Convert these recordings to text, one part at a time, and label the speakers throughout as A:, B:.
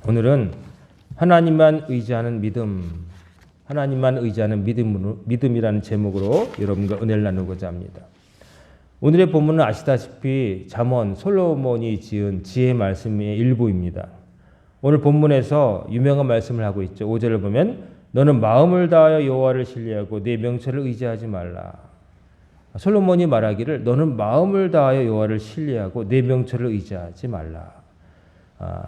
A: 오늘은 하나님만 의지하는 믿음, 하나님만 의지하는 믿음이라는 제목으로 여러분과 은혜를 나누고자 합니다. 오늘의 본문은 아시다시피 잠언 솔로몬이 지은 지혜 말씀의 일부입니다. 오늘 본문에서 유명한 말씀을 하고 있죠. 5절을 보면 너는 마음을 다하여 여호와를 신뢰하고 내 명철을 의지하지 말라. 솔로몬이 말하기를 너는 마음을 다하여 여호와를 신뢰하고 내 명철을 의지하지 말라.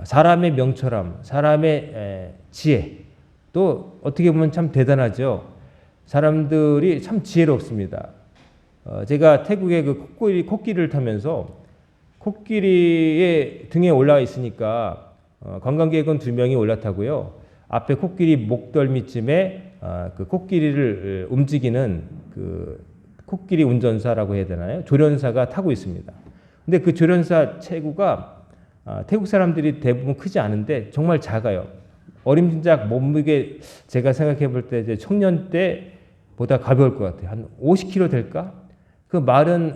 A: 사람의 명철함, 사람의 지혜, 또 어떻게 보면 참 대단하죠. 사람들이 참 지혜롭습니다. 제가 태국의 그 코끼리를 타면서 코끼리의 등에 올라와 있으니까 관광객은 2명이 올라타고요. 앞에 코끼리 목덜미쯤에 그 코끼리를 움직이는 그 코끼리 운전사라고 해야 되나요? 조련사가 타고 있습니다. 근데 그 조련사 체구가 태국 사람들이 대부분 크지 않은데 정말 작아요. 어림짐작 몸무게 제가 생각해 볼 때 이제 청년 때보다 가벼울 것 같아요. 한 50kg 될까? 그 마른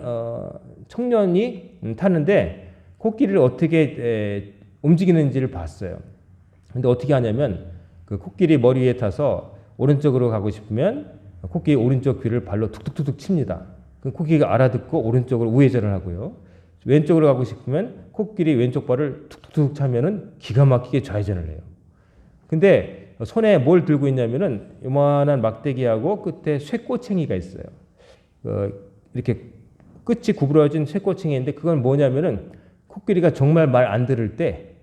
A: 청년이 타는데 코끼리를 어떻게 움직이는지를 봤어요. 근데 어떻게 하냐면 그 코끼리 머리 위에 타서 오른쪽으로 가고 싶으면 코끼리 오른쪽 귀를 발로 툭툭툭툭 칩니다. 그 코끼리가 알아듣고 오른쪽으로 우회전을 하고요. 왼쪽으로 가고 싶으면 코끼리 왼쪽 발을 툭툭툭 차면은 기가 막히게 좌회전을 해요. 근데 손에 뭘 들고 있냐면은 요만한 막대기하고 끝에 쇠꼬챙이가 있어요. 이렇게 끝이 구부러진 쇠꼬챙이인데 그건 뭐냐면은 코끼리가 정말 말 안 들을 때,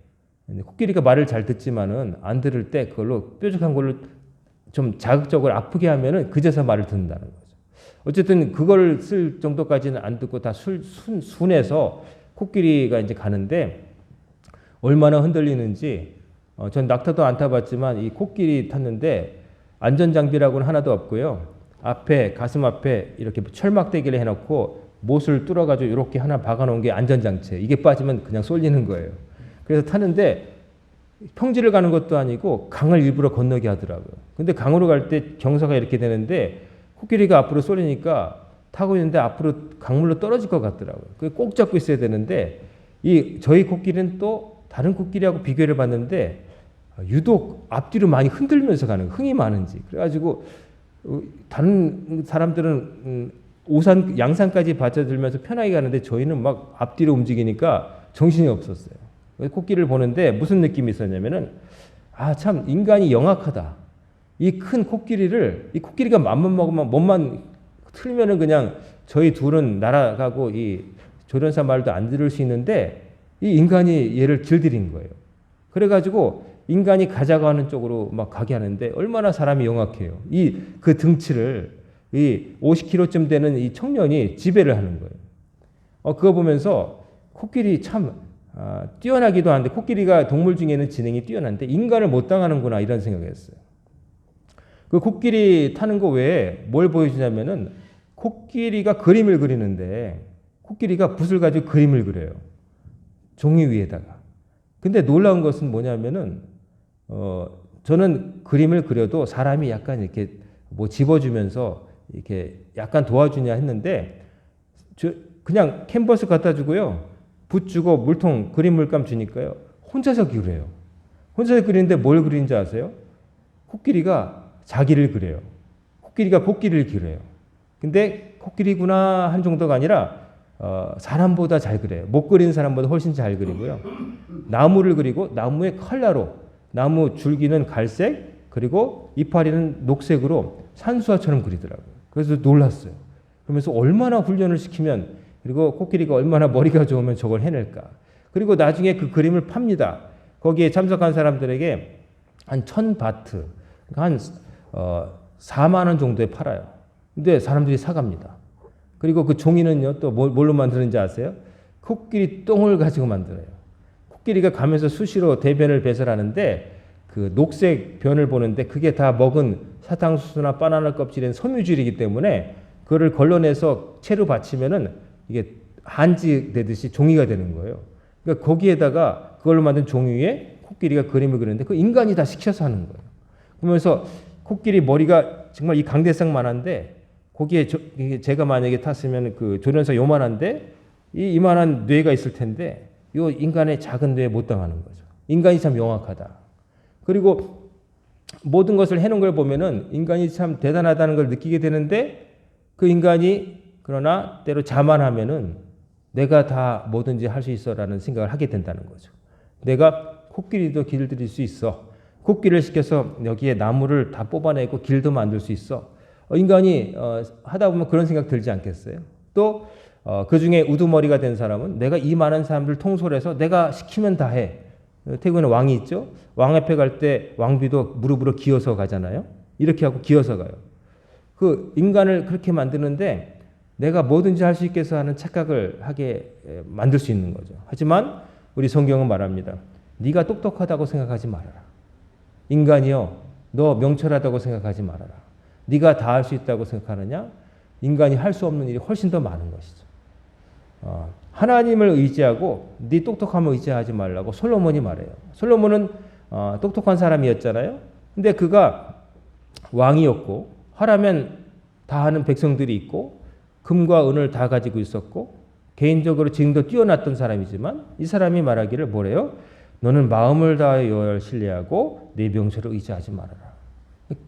A: 코끼리가 말을 잘 듣지만은 안 들을 때 그걸로 뾰족한 걸로 좀 자극적으로 아프게 하면은 그제서 말을 듣는다는 거죠. 어쨌든 그걸 쓸 정도까지는 안 듣고 다 순해서 코끼리가 이제 가는데 얼마나 흔들리는지 전 낙타도 안 타봤지만 이 코끼리 탔는데 안전장비라고는 하나도 없고요. 앞에 가슴 앞에 이렇게 철막대기를 해놓고 못을 뚫어가지고 이렇게 하나 박아놓은 게 안전장치예요. 이게 빠지면 그냥 쏠리는 거예요. 그래서 타는데 평지를 가는 것도 아니고 강을 일부러 건너게 하더라고요. 근데 강으로 갈 때 경사가 이렇게 되는데 코끼리가 앞으로 쏠리니까 타고 있는데 앞으로 강물로 떨어질 것 같더라고요. 꼭 잡고 있어야 되는데 저희 코끼리는 또 다른 코끼리하고 비교를 봤는데 유독 앞뒤로 많이 흔들면서 가는 흥이 많은지 그래가지고 다른 사람들은 양산까지 받쳐들면서 편하게 가는데 저희는 막 앞뒤로 움직이니까 정신이 없었어요. 코끼리를 보는데 무슨 느낌이 있었냐면은 참 인간이 영악하다. 이 큰 코끼리를 이 코끼리가 맘만 먹으면 몸만 틀면은 그냥 저희 둘은 날아가고 이 조련사 말도 안 들을 수 있는데 이 인간이 얘를 길들인 거예요. 그래가지고 인간이 가자고 하는 쪽으로 막 가게 하는데 얼마나 사람이 영악해요. 그 등치를 이 50kg쯤 되는 이 청년이 지배를 하는 거예요. 그거 보면서 코끼리 참 뛰어나기도 한데 코끼리가 동물 중에는 지능이 뛰어난데 인간을 못 당하는구나 이런 생각을 했어요. 그 코끼리 타는 거 외에 뭘 보여주냐면은 코끼리가 그림을 그리는데 코끼리가 붓을 가지고 그림을 그려요. 종이 위에다가. 근데 놀라운 것은 뭐냐면은 저는 그림을 그려도 사람이 약간 이렇게 뭐 집어주면서 이렇게 약간 도와주냐 했는데 그냥 캔버스 갖다 주고요. 붓 주고 물통 그림 물감 주니까요. 혼자서 그려요. 혼자서 그리는데 뭘 그리는지 아세요? 코끼리가 자기를 그려요. 코끼리가 코끼리를 그려요. 근데 코끼리구나 한 정도가 아니라 사람보다 잘 그려요. 못 그리는 사람보다 훨씬 잘 그리고요. 나무를 그리고 나무의 컬러로 나무 줄기는 갈색 그리고 이파리는 녹색으로 산수화처럼 그리더라고요. 그래서 놀랐어요. 그러면서 얼마나 훈련을 시키면 그리고 코끼리가 얼마나 머리가 좋으면 저걸 해낼까. 그리고 나중에 그 그림을 팝니다. 거기에 참석한 사람들에게 한 1000바트 한 4만 원 정도에 팔아요. 근데 사람들이 사갑니다. 그리고 그 종이는요 또 뭘로 만드는지 아세요? 코끼리 똥을 가지고 만들어요. 코끼리가 가면서 수시로 대변을 배설하는데 그 녹색 변을 보는데 그게 다 먹은 사탕수수나 바나나 껍질인 섬유질이기 때문에 그거를 걸러내서 채로 받치면은 이게 한지 되듯이 종이가 되는 거예요. 그러니까 거기에다가 그걸로 만든 종이 위에 코끼리가 그림을 그리는데 그 인간이 다 시켜서 하는 거예요. 그러면서 코끼리 머리가 정말 이 강대상만한데 거기에 제가 만약에 탔으면 그 조련사 요만한데 이만한 뇌가 있을 텐데 이 인간의 작은 뇌에 못 당하는 거죠. 인간이 참 영악하다. 그리고 모든 것을 해놓은 걸 보면은 인간이 참 대단하다는 걸 느끼게 되는데 그 인간이 그러나 때로 자만하면은 내가 다 뭐든지 할 수 있어라는 생각을 하게 된다는 거죠. 내가 코끼리도 길들일 수 있어. 코끼리를 시켜서 여기에 나무를 다 뽑아내고 길도 만들 수 있어. 인간이 하다 보면 그런 생각 들지 않겠어요? 또 그 중에 우두머리가 된 사람은 내가 이 많은 사람들 통솔해서 내가 시키면 다 해. 태국에는 왕이 있죠. 왕 앞에 갈 때 왕비도 무릎으로 기어서 가잖아요. 이렇게 하고 기어서 가요. 그 인간을 그렇게 만드는데 내가 뭐든지 할 수 있게 해서 하는 착각을 하게 만들 수 있는 거죠. 하지만 우리 성경은 말합니다. 네가 똑똑하다고 생각하지 말아라. 인간이여, 너 명철하다고 생각하지 말아라. 네가 다 할 수 있다고 생각하느냐? 인간이 할 수 없는 일이 훨씬 더 많은 것이죠. 하나님을 의지하고 네 똑똑함을 의지하지 말라고 솔로몬이 말해요. 솔로몬은 똑똑한 사람이었잖아요. 근데 그가 왕이었고 하라면 다 하는 백성들이 있고 금과 은을 다 가지고 있었고 개인적으로 지금도 뛰어났던 사람이지만 이 사람이 말하기를 뭐래요? 너는 마음을 다하여 여호와를 신뢰하고 네 명철을 의지하지 말아라.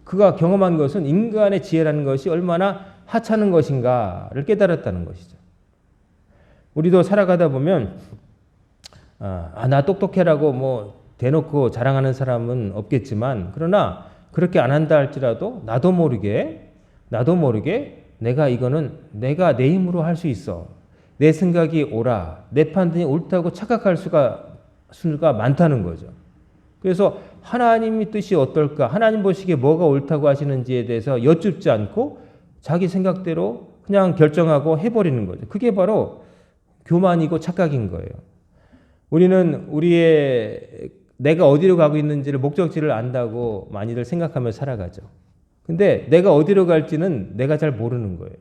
A: 그가 경험한 것은 인간의 지혜라는 것이 얼마나 하찮은 것인가를 깨달았다는 것이죠. 우리도 살아가다 보면 나 똑똑해라고 뭐 대놓고 자랑하는 사람은 없겠지만 그러나 그렇게 안 한다 할지라도 나도 모르게 내가 이거는 내가 내 힘으로 할 수 있어. 내 생각이 옳아. 내 판단이 옳다고 착각할 수가 많다는 거죠. 그래서 하나님의 뜻이 어떨까? 하나님 보시기에 뭐가 옳다고 하시는지에 대해서 여쭙지 않고 자기 생각대로 그냥 결정하고 해버리는 거죠. 그게 바로 교만이고 착각인 거예요. 우리는 우리의 내가 어디로 가고 있는지를 목적지를 안다고 많이들 생각하며 살아가죠. 근데 내가 어디로 갈지는 내가 잘 모르는 거예요.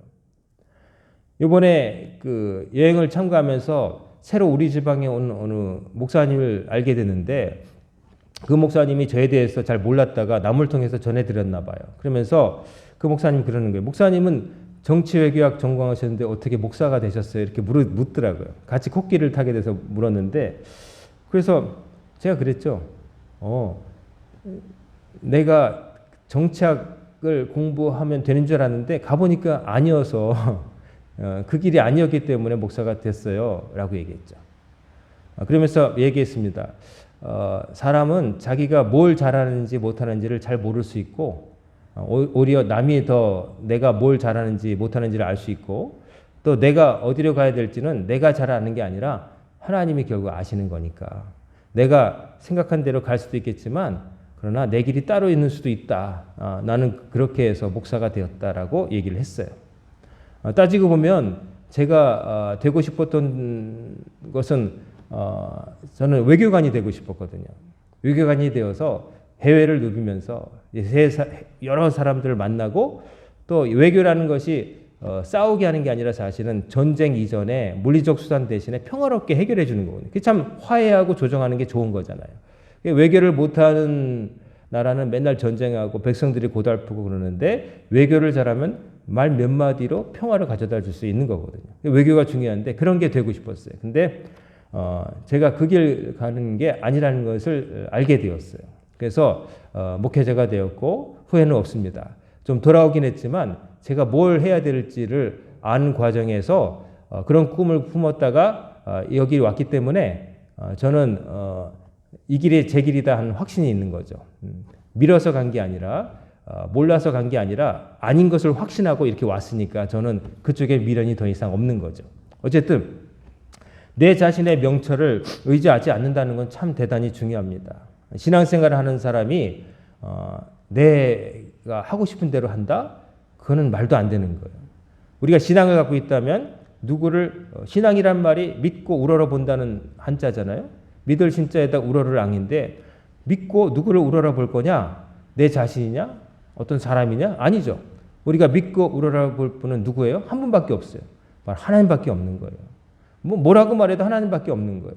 A: 이번에 그 여행을 참가하면서 새로 우리 지방에 온 어느 목사님을 알게 됐는데 그 목사님이 저에 대해서 잘 몰랐다가 남을 통해서 전해드렸나 봐요. 그러면서 그 목사님 그러는 거예요. 목사님은 정치외교학 전공하셨는데 어떻게 목사가 되셨어요? 이렇게 묻더라고요. 같이 코끼리를 타게 돼서 물었는데 그래서 제가 그랬죠. 내가 정치학을 공부하면 되는 줄 알았는데 가보니까 아니어서 그 길이 아니었기 때문에 목사가 됐어요. 라고 얘기했죠. 그러면서 얘기했습니다. 사람은 자기가 뭘 잘하는지 못하는지를 잘 모를 수 있고 오히려 남이 더 내가 뭘 잘하는지 못하는지를 알 수 있고 또 내가 어디로 가야 될지는 내가 잘 아는 게 아니라 하나님이 결국 아시는 거니까 내가 생각한 대로 갈 수도 있겠지만 그러나 내 길이 따로 있는 수도 있다. 나는 그렇게 해서 목사가 되었다라고 얘기를 했어요. 따지고 보면 제가 되고 싶었던 것은 저는 외교관이 되고 싶었거든요. 외교관이 되어서 해외를 누비면서 여러 사람들을 만나고 또 외교라는 것이 싸우게 하는 게 아니라 사실은 전쟁 이전에 물리적 수단 대신에 평화롭게 해결해 주는 거거든요. 그게 참 화해하고 조정하는 게 좋은 거잖아요. 외교를 못하는 나라는 맨날 전쟁하고 백성들이 고달프고 그러는데 외교를 잘하면 말 몇 마디로 평화를 가져다 줄 수 있는 거거든요. 외교가 중요한데 그런 게 되고 싶었어요. 근데 제가 그 길 가는 게 아니라는 것을 알게 되었어요. 그래서 목회자가 되었고 후회는 없습니다. 좀 돌아오긴 했지만 제가 뭘 해야 될지를 아는 과정에서 그런 꿈을 품었다가 여기 왔기 때문에 저는 이 길이 제 길이다 하는 확신이 있는 거죠. 밀어서 간 게 아니라 몰라서 간 게 아니라 아닌 것을 확신하고 이렇게 왔으니까 저는 그쪽에 미련이 더 이상 없는 거죠. 어쨌든 내 자신의 명철을 의지하지 않는다는 건 참 대단히 중요합니다. 신앙생활을 하는 사람이 내가 하고 싶은 대로 한다? 그거는 말도 안 되는 거예요. 우리가 신앙을 갖고 있다면 누구를 신앙이란 말이 믿고 우러러 본다는 한자잖아요. 믿을 신자에다 우러를 앙인데 믿고 누구를 우러러 볼 거냐? 내 자신이냐? 어떤 사람이냐? 아니죠. 우리가 믿고 우러러 볼 분은 누구예요? 한 분밖에 없어요. 하나님밖에 없는 거예요. 뭐라고 말해도 하나님밖에 없는 거예요.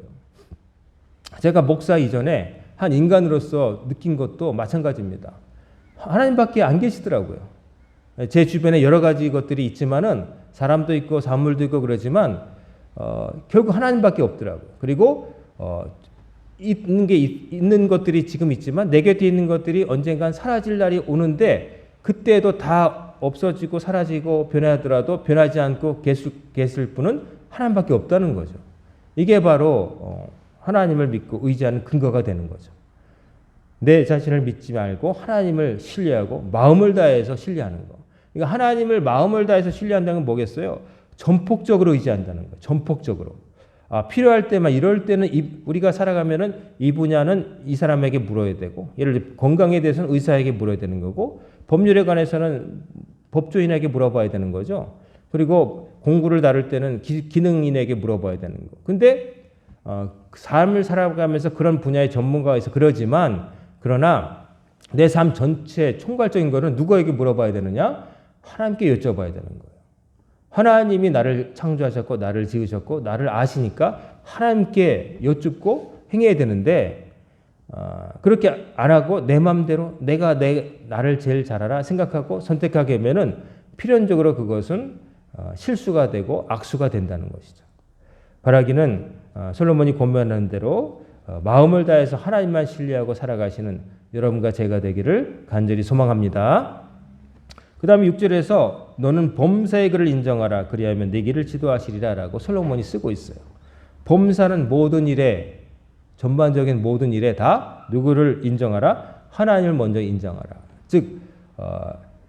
A: 제가 목사 이전에 한 인간으로서 느낀 것도 마찬가지입니다. 하나님밖에 안 계시더라고요. 제 주변에 여러 가지 것들이 있지만은 사람도 있고 사물도 있고 그러지만 결국 하나님밖에 없더라고요. 그리고 있는 것들이 지금 있지만 내 곁에 있는 것들이 언젠간 사라질 날이 오는데 그때도 다 없어지고 사라지고 변하더라도 변하지 않고 계실 분은 하나님밖에 없다는 거죠. 이게 바로 하나님을 믿고 의지하는 근거가 되는 거죠. 내 자신을 믿지 말고 하나님을 신뢰하고 마음을 다해서 신뢰하는 거. 그러니까 하나님을 마음을 다해서 신뢰한다는 건 뭐겠어요? 전폭적으로 의지한다는 거예요. 전폭적으로. 필요할 때만 이럴 때는 우리가 살아가면은 이 분야는 이 사람에게 물어야 되고, 예를 들어 건강에 대해서는 의사에게 물어야 되는 거고, 법률에 관해서는 법조인에게 물어봐야 되는 거죠. 그리고 공부를 다룰 때는 기능인에게 물어봐야 되는 거. 근데 삶을 살아가면서 그런 분야의 전문가가 있어 그러지만, 그러나 내 삶 전체 총괄적인 거는 누구에게 물어봐야 되느냐? 하나님께 여쭤봐야 되는 거예요. 하나님이 나를 창조하셨고 나를 지으셨고 나를 아시니까 하나님께 여쭙고 행해야 되는데 그렇게 안 하고 내 마음대로 내가 나를 제일 잘 알아 생각하고 선택하게 되면은 필연적으로 그것은 실수가 되고 악수가 된다는 것이죠. 바라기는 솔로몬이 권면하는 대로 마음을 다해서 하나님만 신뢰하고 살아가시는 여러분과 제가 되기를 간절히 소망합니다. 그 다음에 6절에서 너는 범사의 글을 인정하라 그리하면 내 길을 지도하시리라 라고 솔로몬이 쓰고 있어요. 범사는 모든 일에 전반적인 모든 일에 다 누구를 인정하라? 하나님을 먼저 인정하라. 즉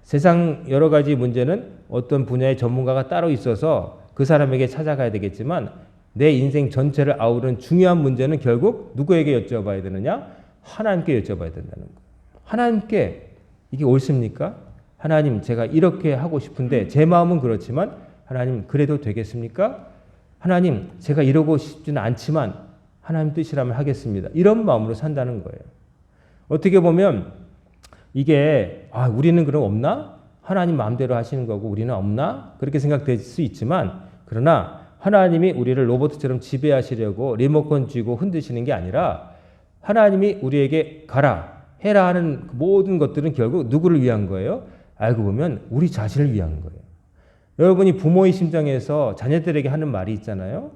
A: 세상 여러 가지 문제는 어떤 분야의 전문가가 따로 있어서 그 사람에게 찾아가야 되겠지만 내 인생 전체를 아우르는 중요한 문제는 결국 누구에게 여쭤봐야 되느냐? 하나님께 여쭤봐야 된다는 거예요. 하나님께 이게 옳습니까? 하나님 제가 이렇게 하고 싶은데 제 마음은 그렇지만 하나님 그래도 되겠습니까? 하나님 제가 이러고 싶지는 않지만 하나님 뜻이라면 하겠습니다. 이런 마음으로 산다는 거예요. 어떻게 보면 이게 우리는 그럼 없나? 하나님 마음대로 하시는 거고 우리는 없나? 그렇게 생각될 수 있지만 그러나 하나님이 우리를 로봇처럼 지배하시려고 리모컨 쥐고 흔드시는 게 아니라 하나님이 우리에게 가라 해라 하는 모든 것들은 결국 누구를 위한 거예요? 알고 보면 우리 자신을 위한 거예요. 여러분이 부모의 심정에서 자녀들에게 하는 말이 있잖아요.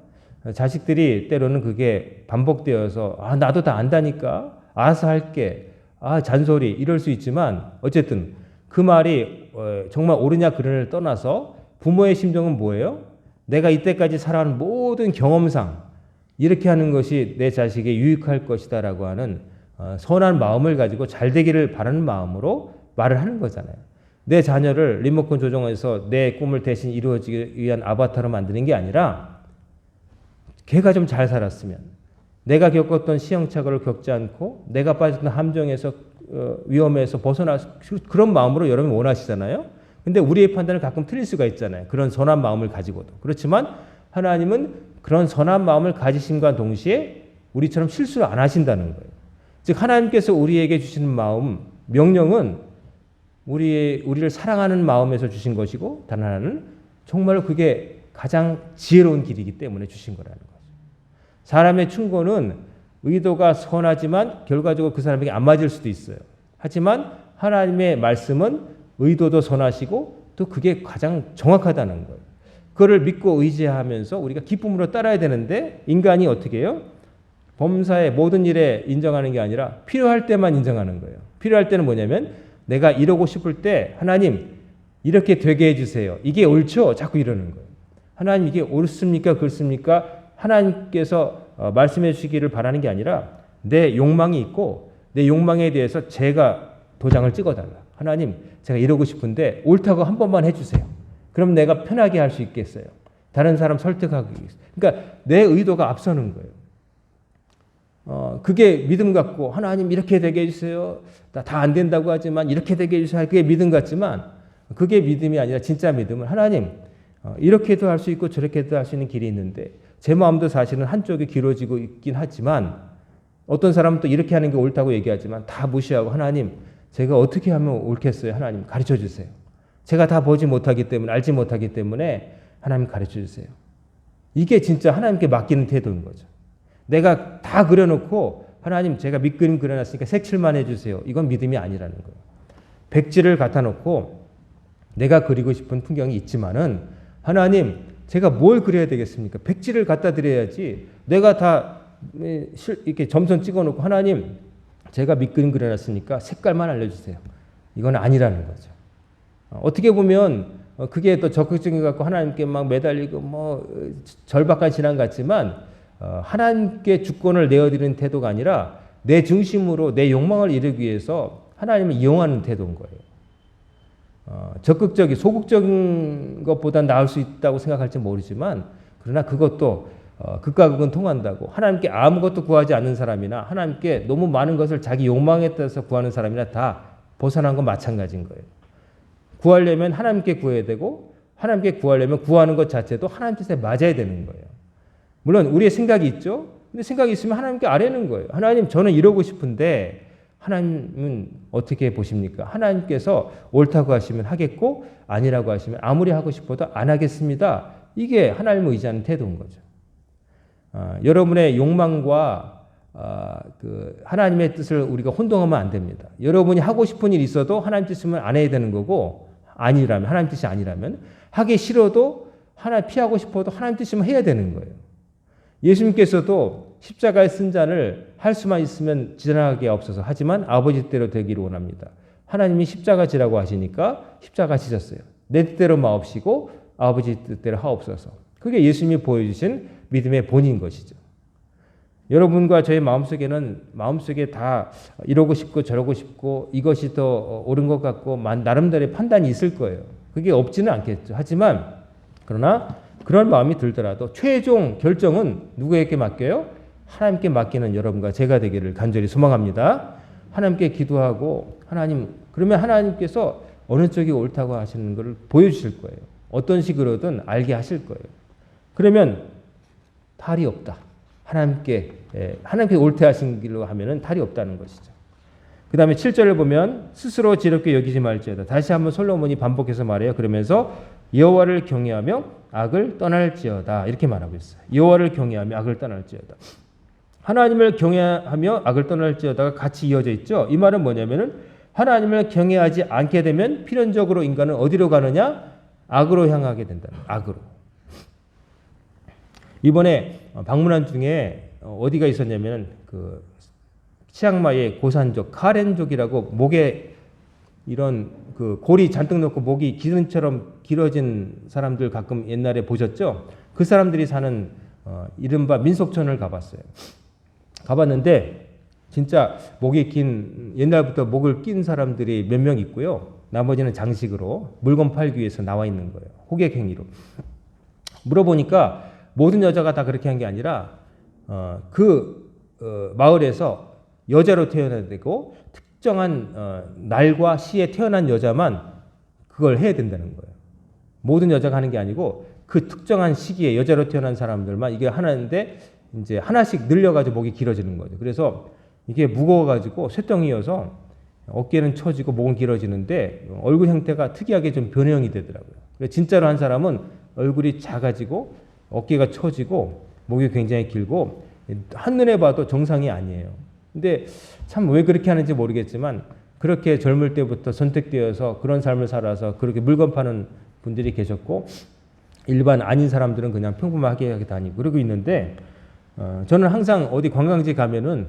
A: 자식들이 때로는 그게 반복되어서 나도 다 안다니까 알아서 할게 잔소리 이럴 수 있지만 어쨌든 그 말이 정말 옳으냐 그르냐를 떠나서 부모의 심정은 뭐예요? 내가 이때까지 살아온 모든 경험상 이렇게 하는 것이 내 자식에 유익할 것이다 라고 하는 선한 마음을 가지고 잘 되기를 바라는 마음으로 말을 하는 거잖아요. 내 자녀를 리모컨 조종해서 내 꿈을 대신 이루어지기 위한 아바타로 만드는 게 아니라 걔가 좀 잘 살았으면 내가 겪었던 시행착오를 겪지 않고 내가 빠졌던 함정에서 위험에서 벗어날 그런 마음으로 여러분이 원하시잖아요. 근데 우리의 판단은 가끔 틀릴 수가 있잖아요. 그런 선한 마음을 가지고도. 그렇지만 하나님은 그런 선한 마음을 가지심과 동시에 우리처럼 실수를 안 하신다는 거예요. 즉 하나님께서 우리에게 주시는 마음, 명령은 우리를 사랑하는 마음에서 주신 것이고 단 하나는 정말로 그게 가장 지혜로운 길이기 때문에 주신 거라는 거죠. 사람의 충고는 의도가 선하지만 결과적으로 그 사람에게 안 맞을 수도 있어요. 하지만 하나님의 말씀은 의도도 선하시고 또 그게 가장 정확하다는 거예요. 그거를 믿고 의지하면서 우리가 기쁨으로 따라야 되는데 인간이 어떻게 해요? 범사의 모든 일에 인정하는 게 아니라 필요할 때만 인정하는 거예요. 필요할 때는 뭐냐면 내가 이러고 싶을 때 하나님 이렇게 되게 해주세요. 이게 옳죠? 자꾸 이러는 거예요. 하나님 이게 옳습니까? 그렇습니까? 하나님께서 말씀해 주시기를 바라는 게 아니라 내 욕망이 있고 내 욕망에 대해서 제가 도장을 찍어달라. 하나님 제가 이러고 싶은데 옳다고 한 번만 해주세요. 그럼 내가 편하게 할 수 있겠어요. 다른 사람 설득하기 위해서. 그러니까 내 의도가 앞서는 거예요. 그게 믿음 같고 하나님 이렇게 되게 해주세요. 다 안 된다고 하지만 이렇게 되게 해주세요. 그게 믿음 같지만 그게 믿음이 아니라 진짜 믿음은 하나님 이렇게도 할 수 있고 저렇게도 할 수 있는 길이 있는데 제 마음도 사실은 한쪽이 길어지고 있긴 하지만 어떤 사람은 또 이렇게 하는 게 옳다고 얘기하지만 다 무시하고 하나님 제가 어떻게 하면 옳겠어요? 하나님 가르쳐 주세요. 제가 다 보지 못하기 때문에 알지 못하기 때문에 하나님 가르쳐 주세요. 이게 진짜 하나님께 맡기는 태도인 거죠. 내가 다 그려놓고 하나님 제가 밑그림 그려놨으니까 색칠만 해주세요. 이건 믿음이 아니라는 거예요. 백지를 갖다 놓고 내가 그리고 싶은 풍경이 있지만은 하나님 제가 뭘 그려야 되겠습니까? 백지를 갖다 드려야지 내가 다 이렇게 점선 찍어놓고 하나님 제가 밑그림 그려놨으니까 색깔만 알려주세요. 이건 아니라는 거죠. 어떻게 보면 그게 또 적극적인 것 같고 하나님께 막 매달리고 뭐 절박한 신앙 같지만 하나님께 주권을 내어드리는 태도가 아니라 내 중심으로 내 욕망을 이루기 위해서 하나님을 이용하는 태도인 거예요. 적극적인 소극적인 것보다 나을 수 있다고 생각할지 모르지만 그러나 그것도 극과 극은 통한다고 하나님께 아무것도 구하지 않는 사람이나 하나님께 너무 많은 것을 자기 욕망에 따라서 구하는 사람이나 다 벗어난 건 마찬가지인 거예요. 구하려면 하나님께 구해야 되고 하나님께 구하려면 구하는 것 자체도 하나님 뜻에 맞아야 되는 거예요. 물론 우리의 생각이 있죠. 근데 생각이 있으면 하나님께 아뢰는 거예요. 하나님 저는 이러고 싶은데 하나님은 어떻게 보십니까? 하나님께서 옳다고 하시면 하겠고 아니라고 하시면 아무리 하고 싶어도 안 하겠습니다. 이게 하나님을 의지하는 태도인 거죠. 여러분의 욕망과 그 하나님의 뜻을 우리가 혼동하면 안 됩니다. 여러분이 하고 싶은 일 있어도 하나님 뜻이면 안 해야 되는 거고 아니라면 하나님 뜻이 아니라면 하기 싫어도 하나 피하고 싶어도 하나님 뜻이면 해야 되는 거예요. 예수님께서도 십자가의 쓴 잔을 할 수만 있으면 지나가게 없어서 하지만 아버지 뜻대로 되기를 원합니다. 하나님이 십자가 지라고 하시니까 십자가 지셨어요. 내 뜻대로 마옵시고 아버지 뜻대로 하옵소서. 그게 예수님이 보여주신 믿음의 본인 것이죠. 여러분과 저의 마음속에 다 이러고 싶고 저러고 싶고 이것이 더 옳은 것 같고 나름대로의 판단이 있을 거예요. 그게 없지는 않겠죠. 하지만 그러나 그런 마음이 들더라도 최종 결정은 누구에게 맡겨요? 하나님께 맡기는 여러분과 제가 되기를 간절히 소망합니다. 하나님께 기도하고 그러면 하나님께서 어느 쪽이 옳다고 하시는 것을 보여주실 거예요. 어떤 식으로든 알게 하실 거예요. 그러면 탈이 없다. 하나님께 옳게 하신 길로 하면은 탈이 없다는 것이죠. 그 다음에 7절을 보면 스스로 지롭게 여기지 말지어다. 다시 한번 솔로몬이 반복해서 말해요. 그러면서 여호와를 경외하며 악을 떠날지어다. 이렇게 말하고 있어요. 여호와를 경외하며 악을 떠날지어다. 하나님을 경외하며 악을 떠날지어다가 같이 이어져 있죠. 이 말은 뭐냐면은 하나님을 경외하지 않게 되면 필연적으로 인간은 어디로 가느냐? 악으로 향하게 된다는 악으로. 이번에 방문한 중에 어디가 있었냐면 그 치앙마이의 고산족 카렌족이라고 목에 이런 그 골이 잔뜩 넣고 목이 기둥처럼 길어진 사람들 가끔 옛날에 보셨죠? 그 사람들이 사는 이른바 민속촌을 가봤는데 진짜 목이 긴 옛날부터 목을 낀 사람들이 몇 명 있고요. 나머지는 장식으로 물건 팔기 위해서 나와 있는 거예요. 호객행위로. 물어보니까 모든 여자가 다 그렇게 한 게 아니라 마을에서 여자로 태어나야 되고 특정한 날과 시에 태어난 여자만 그걸 해야 된다는 거예요. 모든 여자가 하는 게 아니고 그 특정한 시기에 여자로 태어난 사람들만 이게 하나인데 이제 하나씩 늘려가지고 목이 길어지는 거죠. 그래서 이게 무거워가지고 쇠덩이여서 어깨는 처지고 목은 길어지는데 얼굴 형태가 특이하게 좀 변형이 되더라고요. 진짜로 한 사람은 얼굴이 작아지고 어깨가 처지고 목이 굉장히 길고 한눈에 봐도 정상이 아니에요. 근데 참 왜 그렇게 하는지 모르겠지만 그렇게 젊을 때부터 선택되어서 그런 삶을 살아서 그렇게 물건 파는 분들이 계셨고 일반 아닌 사람들은 그냥 평범하게 다니고 그러고 있는데 저는 항상 어디 관광지 가면은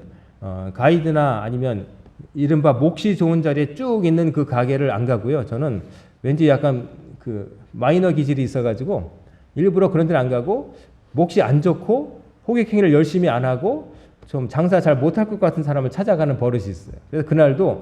A: 가이드나 아니면 이른바 몫이 좋은 자리에 쭉 있는 그 가게를 안 가고요. 저는 왠지 약간 그 마이너 기질이 있어가지고 일부러 그런 데를 안 가고 몫이 안 좋고 호객행위를 열심히 안 하고 좀 장사 잘 못할 것 같은 사람을 찾아가는 버릇이 있어요. 그래서 그날도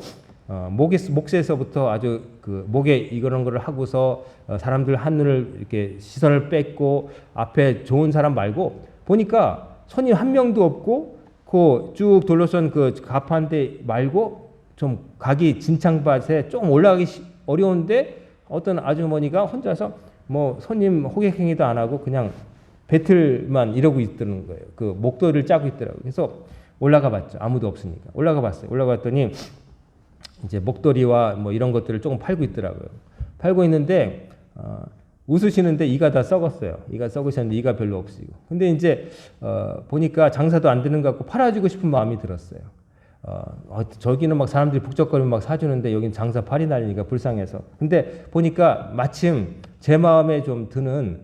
A: 목에서부터 아주 그 목에 이런 거를 하고서 사람들 한눈을 이렇게 시선을 뺏고 앞에 좋은 사람 말고 보니까 손님 한 명도 없고 그 쭉 둘러선 그 가판대 말고 좀 가기 진창밭에 좀 올라가기 어려운데 어떤 아주머니가 혼자서 뭐 손님 호객행위도 안 하고 그냥 배틀만 이러고 있다는 거예요. 그 목도리를 짜고 있더라고요. 그래서 올라가 봤죠. 아무도 없으니까. 올라가 봤어요. 올라가 봤더니 이제 목도리와 뭐 이런 것들을 조금 팔고 있더라고요. 팔고 있는데 웃으시는데 이가 다 썩었어요. 이가 썩으셨는데 이가 별로 없으시고. 근데 이제 보니까 장사도 안 되는 것 같고 팔아주고 싶은 마음이 들었어요. 저기는 막 사람들이 북적거리면 막 사주는데 여긴 장사 팔이 날리니까 불쌍해서. 근데 보니까 마침 제 마음에 좀 드는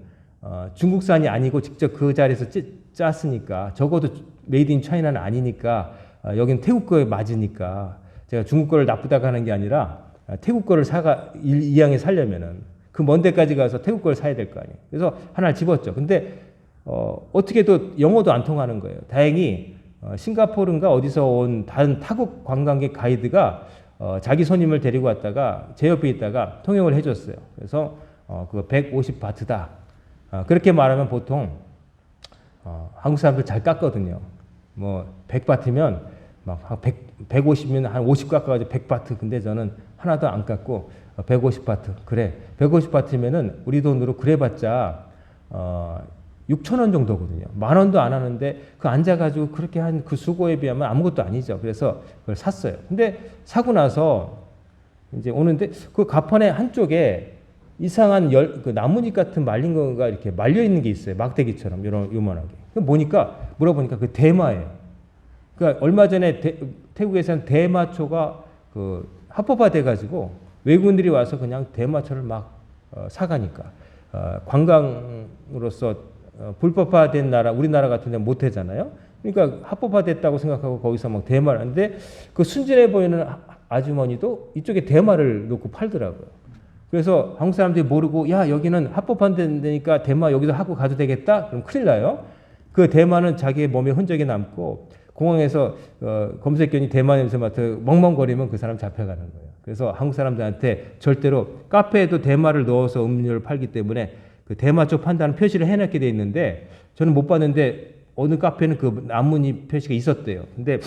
A: 중국산이 아니고 직접 그 자리에서 짰으니까 적어도 메이드 인 차이나는 아니니까 여긴 태국 거에 맞으니까 제가 중국 거를 나쁘다고 하는 게 아니라 태국 거를 이왕에 살려면은 그 먼 데까지 가서 태국 거를 사야 될 거 아니에요. 그래서 하나를 집었죠. 근데 어떻게도 영어도 안 통하는 거예요. 다행히 싱가포르인가 어디서 온 다른 타국 관광객 가이드가 자기 손님을 데리고 왔다가 제 옆에 있다가 통역을 해줬어요. 그래서 그거 150바트다. 그렇게 말하면 보통 한국 사람들 잘 깎거든요. 뭐 100바트면 막 150면 한 50 깎아가지고 100바트. 근데 저는 하나도 안 깎고 150바트. 그래. 150바트면은 우리 돈으로 그래봤자 6,000원 정도거든요. 10,000원도 안 하는데 그 앉아가지고 그렇게 한 그 수고에 비하면 아무것도 아니죠. 그래서 그걸 샀어요. 근데 사고 나서 이제 오는데 그 가판의 한쪽에 이상한 그 나뭇잎 같은 말린 거가 이렇게 말려 있는 게 있어요. 막대기처럼 요만하게. 물어보니까 그 대마예요. 그러니까 얼마 전에 태국에서는 대마초가 그 합법화돼 가지고 외국인들이 와서 그냥 대마초를 막 사가니까 관광으로서 불법화된 나라, 우리나라 같은 데는 못 하잖아요. 그러니까 합법화됐다고 생각하고 거기서 막 대마를 하는데 그 순진해 보이는 아주머니도 이쪽에 대마를 놓고 팔더라고요. 그래서 한국 사람들이 모르고 야 여기는 합법화된 데니까 대마 여기서 하고 가도 되겠다? 그럼 큰일 나요. 그 대마는 자기의 몸에 흔적이 남고 공항에서 검색견이 대마 냄새 맡아 멍멍거리면 그 사람 잡혀가는 거예요. 그래서 한국 사람들한테 절대로 카페에도 대마를 넣어서 음료를 팔기 때문에 그 대마초 판다는 표시를 해놓게 돼 있는데 저는 못 봤는데 어느 카페는 그 나뭇잎 표시가 있었대요. 근데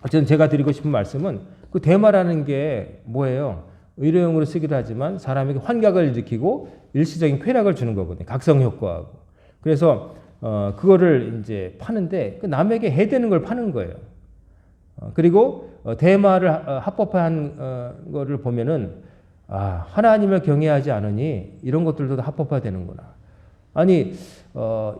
A: 어쨌든 제가 드리고 싶은 말씀은 그 대마라는 게 뭐예요? 의료용으로 쓰기도 하지만 사람에게 환각을 일으키고 일시적인 쾌락을 주는 거거든요. 각성 효과하고. 그래서 그거를 이제 파는데 그 남에게 해대는 걸 파는 거예요. 그리고 대마를 합법화한 거를 보면은 하나님을 경외하지 않으니 이런 것들도 합법화되는구나. 아니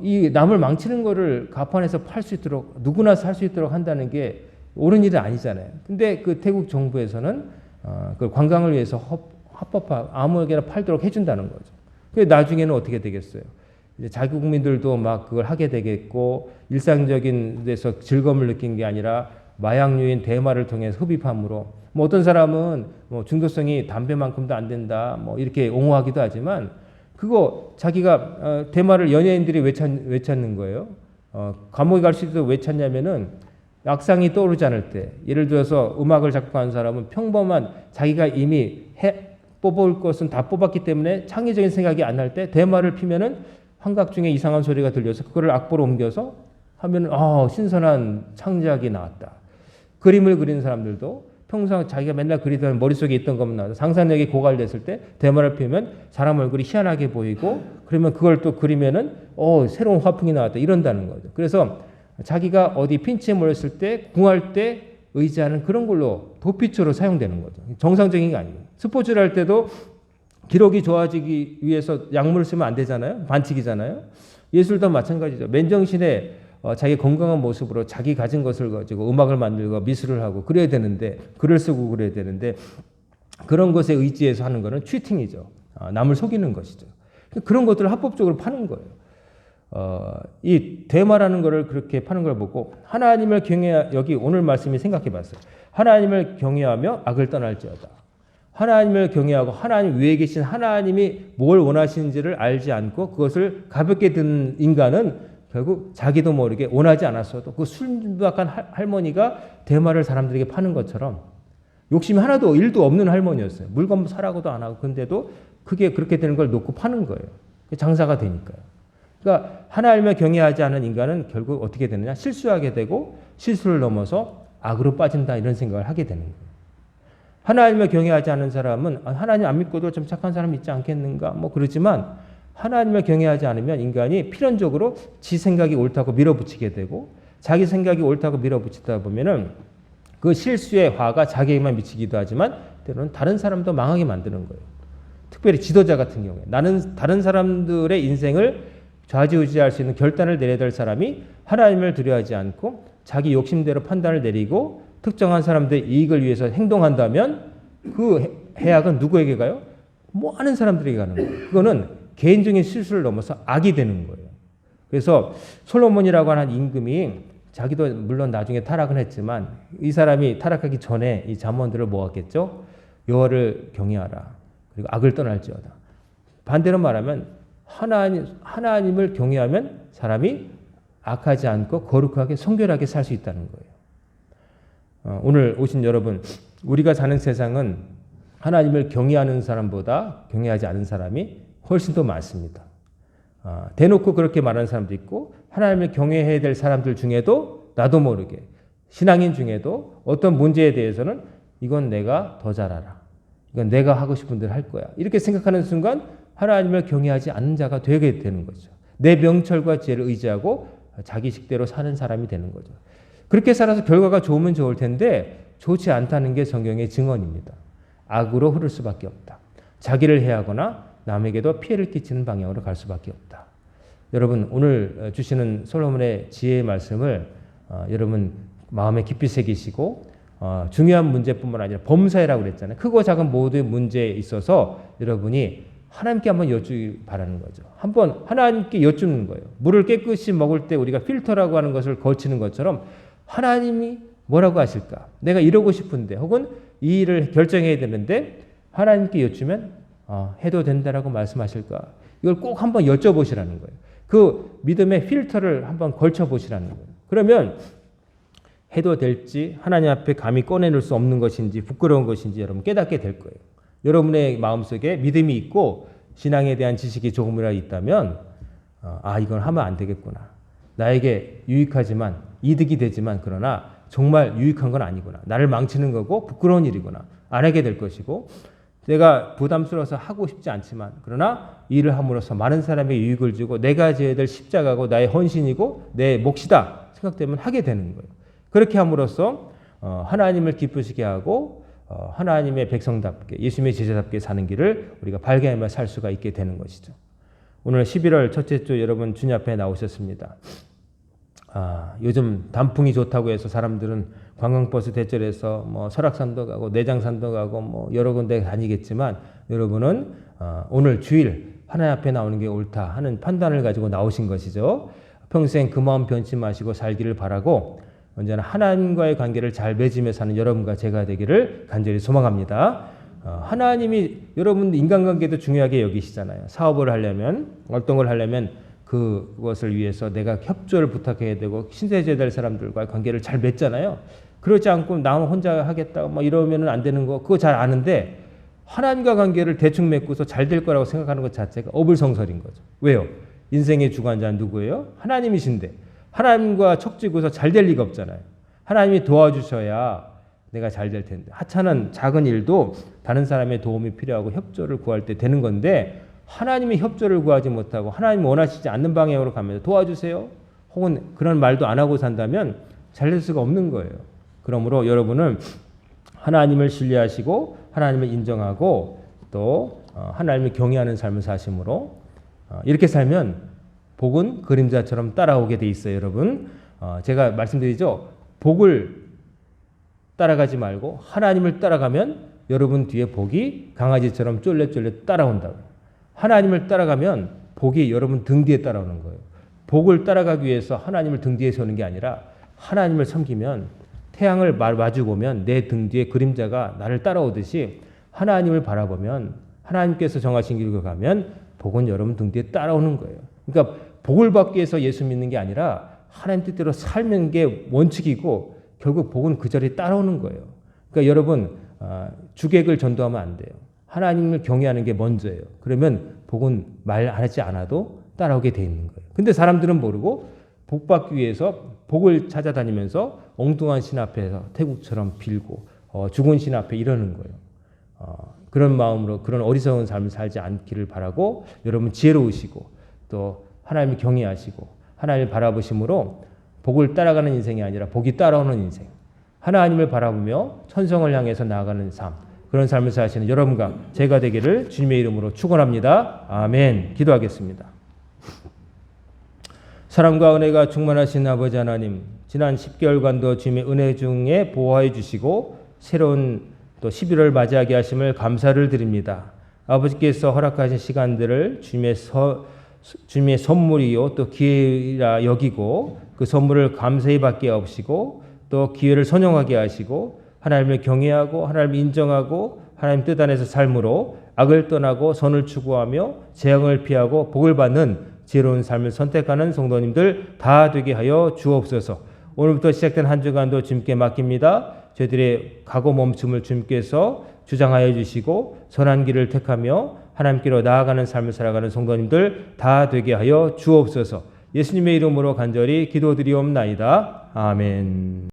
A: 이 남을 망치는 거를 가판에서 팔 수 있도록 누구나 살 수 있도록 한다는 게 옳은 일은 아니잖아요. 근데 그 태국 정부에서는 그 관광을 위해서 합법화 아무에게나 팔도록 해준다는 거죠. 그 나중에는 어떻게 되겠어요? 이제 자기 국민들도 막 그걸 하게 되겠고 일상적인 데서 즐거움을 느낀 게 아니라 마약류인 대마를 통해서 흡입함으로 뭐 어떤 사람은 뭐 중독성이 담배만큼도 안 된다 뭐 이렇게 옹호하기도 하지만 그거 자기가 대마를 연예인들이 왜 찾는 거예요? 감옥에 갈 수도 왜 찾냐면은 악상이 떠오르지 않을 때 예를 들어서 음악을 작곡하는 사람은 평범한 자기가 이미 뽑을 것은 다 뽑았기 때문에 창의적인 생각이 안 날 때 대마를 피면은 환각 중에 이상한 소리가 들려서 그거를 악보로 옮겨서 하면은 신선한 창작이 나왔다. 그림을 그리는 사람들도 평소 자기가 맨날 그리던 머릿속에 있던 것만 나와서 상상력이 고갈됐을 때 대마를 피우면 사람 얼굴이 희한하게 보이고 그러면 그걸 또 그리면은 새로운 화풍이 나왔다 이런다는 거죠. 그래서 자기가 어디 핀치에 몰렸을 때 궁할 때 의지하는 그런 걸로 도피처로 사용되는 거죠. 정상적인 게 아니에요. 스포츠를 할 때도 기록이 좋아지기 위해서 약물을 쓰면 안 되잖아요. 반칙이잖아요. 예술도 마찬가지죠. 맨정신에 자기 건강한 모습으로 자기 가진 것을 가지고 음악을 만들고 미술을 하고 그래야 되는데 글을 쓰고 그래야 되는데 그런 것에 의지해서 하는 것은 치팅이죠. 남을 속이는 것이죠. 그런 것들을 합법적으로 파는 거예요. 이 대마라는 것을 그렇게 파는 걸 보고 하나님을 여기 오늘 말씀이 생각해 봤어요. 하나님을 경외하며 악을 떠날지어다. 하나님을 경외하고 하나님 위에 계신 하나님이 뭘 원하시는지를 알지 않고 그것을 가볍게 든 인간은 결국 자기도 모르게 원하지 않았어도 그 순박한 할머니가 대마를 사람들에게 파는 것처럼 욕심이 하나도 1도 없는 할머니였어요. 물건 사라고도 안 하고 근데도 그게 그렇게 되는 걸 놓고 파는 거예요. 장사가 되니까요. 그러니까 하나님을 경외하지 않은 인간은 결국 어떻게 되느냐? 실수하게 되고 실수를 넘어서 악으로 빠진다 이런 생각을 하게 되는 거예요. 하나님을 경외하지 않은 사람은 하나님 안 믿고도 좀 착한 사람 있지 않겠는가? 뭐 그러지만 하나님을 경외하지 않으면 인간이 필연적으로 지 생각이 옳다고 밀어붙이게 되고 자기 생각이 옳다고 밀어붙이다 보면은 그 실수의 화가 자기에게만 미치기도 하지만 때로는 다른 사람도 망하게 만드는 거예요. 특별히 지도자 같은 경우에 나는 다른 사람들의 인생을 좌지우지할 수 있는 결단을 내려야 될 사람이 하나님을 두려워하지 않고 자기 욕심대로 판단을 내리고 특정한 사람들의 이익을 위해서 행동한다면 그 해악은 누구에게 가요? 많은 사람들에게 가는 거예요. 그거는 개인적인 실수를 넘어서 악이 되는 거예요. 그래서 솔로몬이라고 하는 임금이 자기도 물론 나중에 타락은 했지만 이 사람이 타락하기 전에 이 잠언들을 모았겠죠. 여호와를 경외하라. 그리고 악을 떠날지어다. 반대로 말하면 하나님을 경외하면 사람이 악하지 않고 거룩하게 성결하게 살 수 있다는 거예요. 오늘 오신 여러분, 우리가 사는 세상은 하나님을 경외하는 사람보다 경외하지 않은 사람이 훨씬 더 많습니다. 대놓고 그렇게 말하는 사람도 있고 하나님을 경외해야 될 사람들 중에도 나도 모르게 신앙인 중에도 어떤 문제에 대해서는 이건 내가 더 잘 알아. 이건 내가 하고 싶은 대로 할 거야. 이렇게 생각하는 순간 하나님을 경외하지 않는 자가 되게 되는 거죠. 내 명철과 지혜를 의지하고 자기 식대로 사는 사람이 되는 거죠. 그렇게 살아서 결과가 좋으면 좋을 텐데 좋지 않다는 게 성경의 증언입니다. 악으로 흐를 수밖에 없다. 자기를 해하거나 남에게도 피해를 끼치는 방향으로 갈 수밖에 없다. 여러분 오늘 주시는 솔로몬의 지혜의 말씀을 여러분 마음에 깊이 새기시고 중요한 문제뿐만 아니라 범사이라고 그랬잖아요. 크고 작은 모든 문제에 있어서 여러분이 하나님께 한번 여쭈기 바라는 거죠. 한번 하나님께 여쭈는 거예요. 물을 깨끗이 먹을 때 우리가 필터라고 하는 것을 거치는 것처럼 하나님이 뭐라고 하실까? 내가 이러고 싶은데 혹은 이 일을 결정해야 되는데 하나님께 여쭈면 해도 된다라고 말씀하실까? 이걸 꼭 한번 여쭤보시라는 거예요. 그 믿음의 필터를 한번 걸쳐보시라는 거예요. 그러면 해도 될지 하나님 앞에 감히 꺼내놓을 수 없는 것인지 부끄러운 것인지 여러분 깨닫게 될 거예요. 여러분의 마음속에 믿음이 있고 신앙에 대한 지식이 조금이라도 있다면 이건 하면 안 되겠구나. 나에게 유익하지만 이득이 되지만 그러나 정말 유익한 건 아니구나. 나를 망치는 거고 부끄러운 일이구나. 안 하게 될 것이고 내가 부담스러워서 하고 싶지 않지만 그러나 일을 함으로써 많은 사람에게 유익을 주고 내가 져야 될 십자가고 나의 헌신이고 내 몫이다 생각되면 하게 되는 거예요. 그렇게 함으로써 하나님을 기쁘시게 하고 하나님의 백성답게 예수님의 제자답게 사는 길을 우리가 발견하며 살 수가 있게 되는 것이죠. 오늘 11월 첫째 주 여러분 주님 앞에 나오셨습니다. 요즘 단풍이 좋다고 해서 사람들은 관광버스 대절해서 뭐 설악산도 가고 내장산도 가고 뭐 여러 군데 다니겠지만 여러분은 오늘 주일 하나님 앞에 나오는 게 옳다 하는 판단을 가지고 나오신 것이죠. 평생 그 마음 변치 마시고 살기를 바라고 언제나 하나님과의 관계를 잘 맺으며 사는 여러분과 제가 되기를 간절히 소망합니다. 하나님이 여러분 인간관계도 중요하게 여기시잖아요. 사업을 하려면 어떤 걸 하려면 그것을 위해서 내가 협조를 부탁해야 되고 신세져야 될 사람들과의 관계를 잘 맺잖아요. 그렇지 않고 나 혼자 하겠다 뭐 이러면 안 되는 거 그거 잘 아는데 하나님과 관계를 대충 맺고서 잘 될 거라고 생각하는 것 자체가 어불성설인 거죠. 왜요? 인생의 주관자는 누구예요? 하나님이신데 하나님과 척지고서 잘 될 리가 없잖아요. 하나님이 도와주셔야 내가 잘 될 텐데 하찮은 작은 일도 다른 사람의 도움이 필요하고 협조를 구할 때 되는 건데 하나님이 협조를 구하지 못하고 하나님 원하시지 않는 방향으로 가면서 도와주세요. 혹은 그런 말도 안 하고 산다면 잘 될 수가 없는 거예요. 그러므로 여러분은 하나님을 신뢰하시고 하나님을 인정하고 또 하나님을 경외하는 삶을 사심으로 이렇게 살면 복은 그림자처럼 따라오게 돼 있어요. 여러분 제가 말씀드리죠. 복을 따라가지 말고 하나님을 따라가면 여러분 뒤에 복이 강아지처럼 쫄래쫄래 따라온다고. 하나님을 따라가면 복이 여러분 등 뒤에 따라오는 거예요. 복을 따라가기 위해서 하나님을 등 뒤에 세우는 게 아니라 하나님을 섬기면 태양을 마주보면 내 등 뒤에 그림자가 나를 따라오듯이 하나님을 바라보면 하나님께서 정하신 길로 가면 복은 여러분 등 뒤에 따라오는 거예요. 그러니까 복을 받기 위해서 예수 믿는 게 아니라 하나님 뜻대로 살는 게 원칙이고 결국 복은 그 자리에 따라오는 거예요. 그러니까 여러분 주객을 전도하면 안 돼요. 하나님을 경외하는 게 먼저예요. 그러면 복은 말 하지 않아도 따라오게 돼 있는 거예요. 근데 사람들은 모르고 복 받기 위해서 복을 찾아다니면서 엉뚱한 신 앞에서 태국처럼 빌고 죽은 신 앞에 이러는 거예요. 그런 마음으로 그런 어리석은 삶을 살지 않기를 바라고 여러분 지혜로우시고 또 하나님을 경외하시고 하나님을 바라보심으로 복을 따라가는 인생이 아니라 복이 따라오는 인생, 하나님을 바라보며 천성을 향해서 나아가는 삶, 그런 삶을 사시는 여러분과 제가 되기를 주님의 이름으로 축원합니다. 아멘. 기도하겠습니다. 사랑과 은혜가 충만하신 아버지 하나님, 지난 10개월간도 주님의 은혜 중에 보호해 주시고 새로운 또 11월 맞이하게 하심을 감사를 드립니다. 아버지께서 허락하신 시간들을 주님의 주님의 선물이요 또 기회라 여기고 그 선물을 감사히 받게 하시고 또 기회를 선용하게 하시고 하나님을 경외하고 하나님을 인정하고 하나님 뜻 안에서 삶으로 악을 떠나고 선을 추구하며 재앙을 피하고 복을 받는 지혜로운 삶을 선택하는 성도님들 다 되게 하여 주옵소서. 오늘부터 시작된 한 주간도 주님께 맡깁니다. 저희들의 각오 멈춤을 주님께서 주장하여 주시고 선한 길을 택하며 하나님께로 나아가는 삶을 살아가는 성도님들 다 되게 하여 주옵소서. 예수님의 이름으로 간절히 기도드리옵나이다. 아멘.